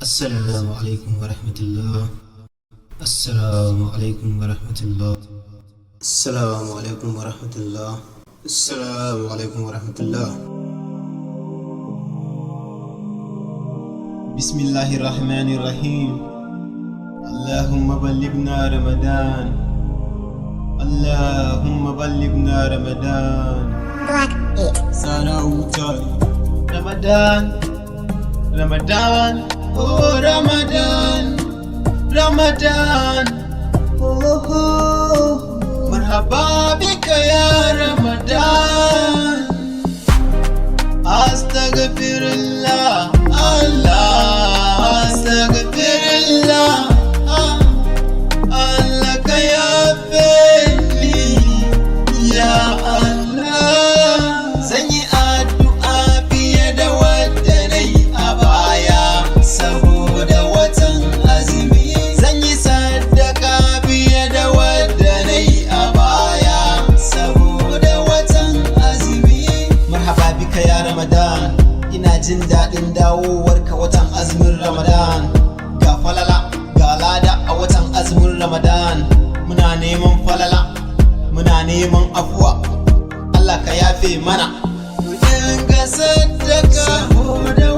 السلام عليكم ورحمة الله. السلام عليكم ورحمة الله. السلام عليكم ورحمة الله. السلام عليكم ورحمة الله. بسم الله الرحمن الرحيم. اللهم بلغنا رمضان. اللهم بلغنا رمضان. سنوتاي رمضان رمضان oh رمضان رمضان مرحبا بك يا رمضان. أستغفر الله أستغفر الله لك يا فيني يا الله. زني addu'a fiye da wadda nayi a baya saboda watan azumi. Zanyi sadaka fiye da wadda nayi a baya saboda watan azumi. Marhaba bika ya Ramadan, ina jin daɗin dawowarka watan azumin Ramadan. Ga falala ga lada a watan azumin Ramadan. Muna neman falala, muna neman afuwa, Allah ka yafe mana. Mu dinga sadaka saboda